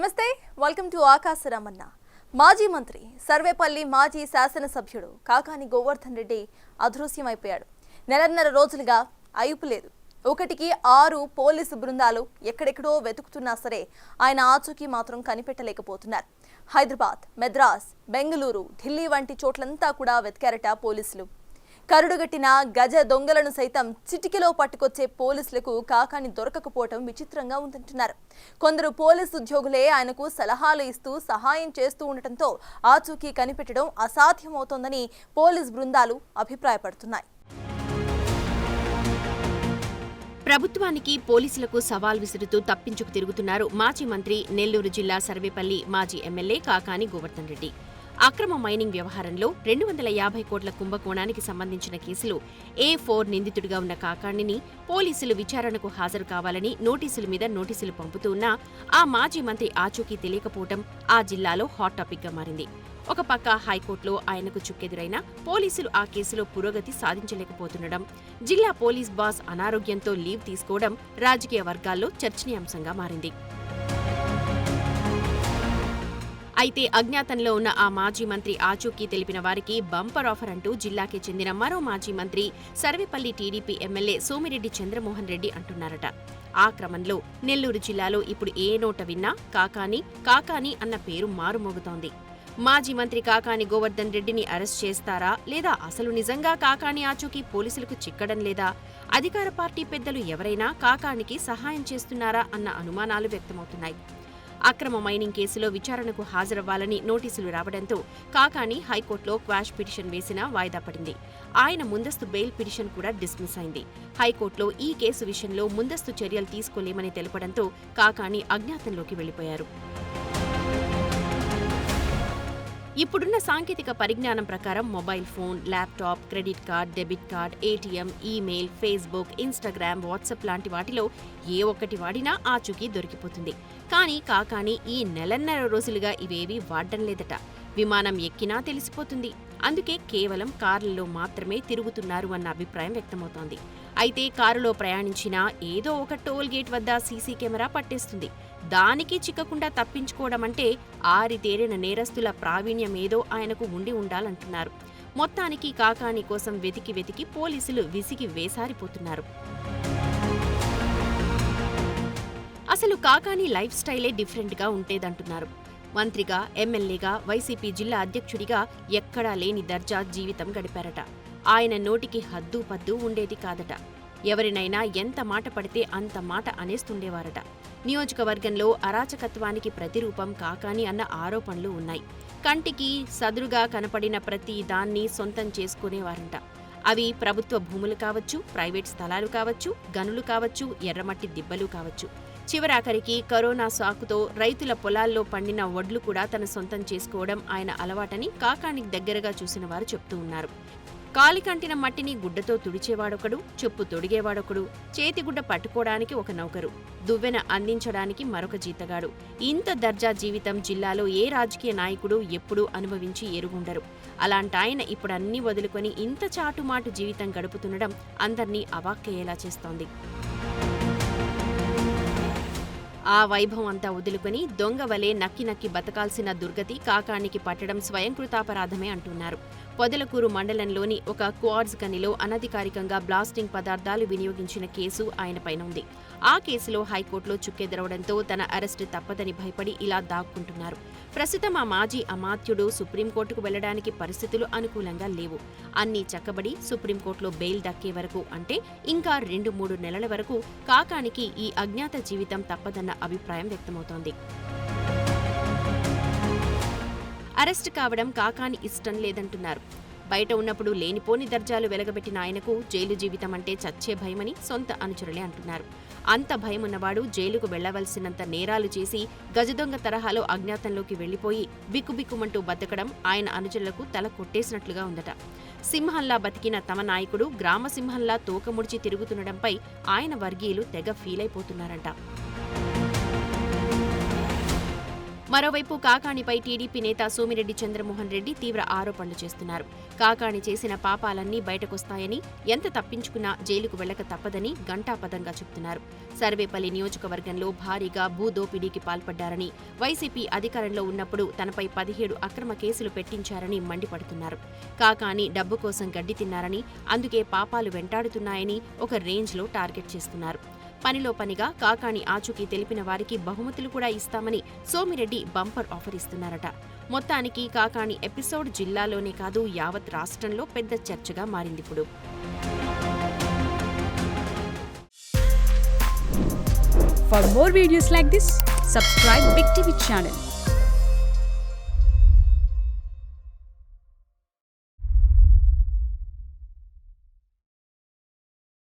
నమస్తే, welcome to ఆకాశరామన్న. మాజీ మంత్రి, సర్వేపల్లి మాజీ శాసనసభ్యుడు కాకాని గోవర్ధన్ రెడ్డి అదృశ్యమైపోయాడు. నెలన్నర రోజులుగా అయుపు లేదు. 1-6 పోలీసు బృందాలు ఎక్కడెక్కడో వెతుకుతున్నా సరే ఆయన ఆచూకీ మాత్రం కనిపెట్టలేకపోతున్నారు. హైదరాబాద్, మెద్రాస్, బెంగళూరు, ఢిల్లీ వంటి చోట్లంతా కూడా వెతికారట పోలీసులు. కరుడుగట్టిన గజ దొంగలను సైతం చిటికెలో పట్టుకొచ్చే పోలీసులకు కాకాని దొరకకపోవటం విచిత్రంగా ఉందంటున్నారు. కొందరు పోలీసు ఉద్యోగులే ఆయనకు సలహాలు ఇస్తూ సహాయం చేస్తూ ఉండటంతో ఆచూకీ కనిపెట్టడం అసాధ్యమవుతోందని పోలీస్ బృందాలు అభిప్రాయపడుతున్నాయి. ప్రభుత్వానికి, పోలీసులకు సవాల్ విసురుతూ తప్పించుకు తిరుగుతున్నారు మాజీ మంత్రి, నెల్లూరు జిల్లా సర్వేపల్లి మాజీ ఎమ్మెల్యే కాకాని గోవర్ధన్ రెడ్డి. అక్రమ మైనింగ్ వ్యవహారంలో 250 కోట్ల కుంభకోణానికి సంబంధించిన కేసులో A4 నిందితుడిగా ఉన్న కాకాణిని పోలీసులు విచారణకు హాజరు కావాలని నోటీసుల మీద నోటీసులు పంపుతూ ఉన్నా ఆ మాజీ మంత్రి ఆచూకీ తెలియకపోవడం ఆ జిల్లాలో హాట్ టాపిక్గా మారింది. ఒక పక్క హైకోర్టులో ఆయనకు చుక్కెదురైనా పోలీసులు ఆ కేసులో పురోగతి సాధించలేకపోతుండడం, జిల్లా పోలీస్ బాస్ అనారోగ్యంతో లీవ్ తీసుకోవడం రాజకీయ వర్గాల్లో చర్చనీయాంశంగా మారింది. అయితే అజ్ఞాతంలో ఉన్న ఆ మాజీ మంత్రి ఆచూకీ తెలిపిన వారికి బంపర్ ఆఫర్ అంటూ జిల్లాకి చెందిన మరో మాజీ మంత్రి, సర్వేపల్లి టీడీపీ ఎమ్మెల్యే సోమిరెడ్డి చంద్రమోహన్ రెడ్డి అంటున్నారట. ఆ క్రమంలో నెల్లూరు జిల్లాలో ఇప్పుడు ఏ నోట విన్నా కాకాని అన్న పేరు మారుమోగుతోంది. మాజీ మంత్రి కాకాని గోవర్ధన్ రెడ్డిని అరెస్ట్ చేస్తారా, లేదా అసలు నిజంగా కాకాని ఆచూకీ పోలీసులకు చిక్కడం లేదా, అధికార పార్టీ పెద్దలు ఎవరైనా కాకానికి సహాయం చేస్తున్నారా అన్న అనుమానాలు వ్యక్తమవుతున్నాయి. అక్రమ మైనింగ్ కేసులో విచారణకు హాజరవ్వాలని నోటీసులు రావడంతో కాకాని హైకోర్టులో క్వాష్ పిటిషన్ వేసినా వాయిదా పడింది. ఆయన ముందస్తు బెయిల్ పిటిషన్ కూడా డిస్మిస్ అయింది. హైకోర్టులో ఈ కేసు విషయంలో ముందస్తు చర్యలు తీసుకోలేమని తెలపడంతో కాకాని అజ్ఞాతంలోకి వెళ్లిపోయారు. ఇప్పుడున్న సాంకేతిక పరిజ్ఞానం ప్రకారం mobile phone, laptop, credit card, debit card, ATM, email, Facebook, Instagram, WhatsApp లాంటి వాటిలో ఏ ఒక్కటి వాడినా ఆచూకీ దొరికిపోతుంది. కానీ కాకాని ఈ నెలన్నర రోజులుగా ఇవేవీ వాడడం లేదట. విమానం ఎక్కినా తెలిసిపోతుంది. అందుకే కేవలం కార్లలో మాత్రమే తిరుగుతున్నారు అన్న అభిప్రాయం వ్యక్తమవుతోంది. అయితే కారులో ప్రయాణించినా ఏదో ఒక టోల్ గేట్ వద్ద సీసీ కెమెరా పట్టేస్తుంది. దానికి చిక్కకుండా తప్పించుకోవడం అంటే ఆరితేరిన నేరస్తుల ప్రావీణ్యమేదో ఆయనకు ఉండి ఉండాలంటున్నారు. మొత్తానికి కాకాని కోసం వెతికి పోలీసులు విసిగి వేసారిపోతున్నారు. అసలు కాకాని లైఫ్ స్టైలే డిఫరెంట్గా ఉంటేదంటున్నారు. మంత్రిగా, ఎమ్మెల్యేగా, వైసీపీ జిల్లా అధ్యక్షుడిగా ఎక్కడా లేని దర్జా జీవితం గడిపారట. ఆయన నోటికి హద్దు పద్దు ఉండేది కాదట. ఎవరినైనా ఎంత మాట పడితే అంత మాట అనేస్తుండేవారట. నియోజకవర్గంలో అరాచకత్వానికి ప్రతిరూపం కాకాని అన్న ఆరోపణలు ఉన్నాయి. కంటికి సదురుగా కనపడిన ప్రతి దాన్ని సొంతం చేసుకునేవారంట. అవి ప్రభుత్వ భూములు కావచ్చు, ప్రైవేట్ స్థలాలు కావచ్చు, గనులు కావచ్చు, ఎర్రమట్టి దిబ్బలు కావచ్చు. చివరాఖరికి కరోనా సాకుతో రైతుల పొలాల్లో పండిన వడ్లు కూడా తన సొంతం చేసుకోవడం ఆయన అలవాటని కాకానికి దగ్గరగా చూసిన వారు చెప్తూ ఉన్నారు. కాలికంటిన మట్టిని గుడ్డతో తుడిచేవాడొకడు, చెప్పు తొడిగేవాడొకడు, చేతిగుడ్డ పట్టుకోవడానికి ఒక నౌకరు, దువ్వెన అందించడానికి మరొక జీతగాడు. ఇంత దర్జా జీవితం జిల్లాలో ఏ రాజకీయ నాయకుడు ఎప్పుడూ అనుభవించి ఎరుగుండరు. అలాంటాయన ఇప్పుడన్నీ వదులుకొని ఇంత చాటుమాటు జీవితం గడుపుతుండడం అందర్నీ అవాక్కయ్యేలా చేస్తోంది. ఆ వైభవం అంతా వదులుకొని దొంగవలే నక్కి బతకాల్సిన దుర్గతి కాకానికి పట్టడం స్వయంకృతాపరాధమే అంటున్నారు. పొదలకూరు మండలంలోని ఒక క్వార్ట్జ్ గనిలో అనధికారికంగా బ్లాస్టింగ్ పదార్థాలు వినియోగించిన కేసు ఆయనపైన ఉంది. ఆ కేసులో హైకోర్టులో చుక్కెదరవడంతో తన అరెస్టు తప్పదని భయపడి ఇలా దాక్కుంటున్నారు. ప్రస్తుతం ఆ మాజీ అమాత్యుడు సుప్రీంకోర్టుకు వెళ్లడానికి పరిస్థితులు అనుకూలంగా లేవు. అన్నీ చక్కబడి సుప్రీంకోర్టులో బెయిల్ దక్కే వరకు, అంటే ఇంకా 2-3 నెలల వరకు కాకానికి ఈ అజ్ఞాత జీవితం తప్పదన్న అభిప్రాయం వ్యక్తమవుతోంది. అరెస్టు కావడం కాకాని ఇష్టం లేదంటున్నారు. బయట ఉన్నప్పుడు లేనిపోని దర్జాలు వెలగబెట్టిన ఆయనకు జైలు జీవితం అంటే చచ్చే భయమని సొంత అనుచరులే అంటున్నారు. అంత భయమున్నవాడు జైలుకు వెళ్లవలసినంత నేరాలు చేసి గజదొంగ తరహాలో అజ్ఞాతంలోకి వెళ్లిపోయి బిక్కుబిక్కుమంటూ బతకడం ఆయన అనుచరులకు తల కొట్టేసినట్లుగా ఉందట. సింహంలా బతికిన తమ నాయకుడు గ్రామసింహంలా తోకముడిచి తిరుగుతుండడంపై ఆయన వర్గీయులు తెగ ఫీలైపోతున్నారంట. మరోవైపు కాకాణిపై టీడీపీ నేత సోమిరెడ్డి చంద్రమోహన్ రెడ్డి తీవ్ర ఆరోపణలు చేస్తున్నారు. కాకాణి చేసిన పాపాలన్నీ బయటకొస్తాయని, ఎంత తప్పించుకున్నా జైలుకు వెళ్లక తప్పదని ఘంటాపథంగా చెబుతున్నారు. సర్వేపల్లి నియోజకవర్గంలో భారీగా భూదోపిడీకి పాల్పడ్డారని, వైసీపీ అధికారంలో ఉన్నప్పుడు తనపై 17 అక్రమ కేసులు పెట్టించారని మండిపడుతున్నారు. కాకాణి డబ్బు కోసం గడ్డి తిన్నారని, అందుకే పాపాలు వెంటాడుతున్నాయని ఒక రేంజ్లో టార్గెట్ చేస్తున్నారు. పనిలో పనిగా కాకాణి ఆచూకీ తెలిపిన వారికి బహుమతులు కూడా ఇస్తామని సోమిరెడ్డి బంపర్ ఆఫర్ ఇస్తున్నారట. మొత్తానికి కాకాణి ఎపిసోడ్ జిల్లాలోనే కాదు యావత్ రాష్ట్రంలో పెద్ద చర్చగా మారిందిప్పుడు. For more videos like this, subscribe Big TV channel.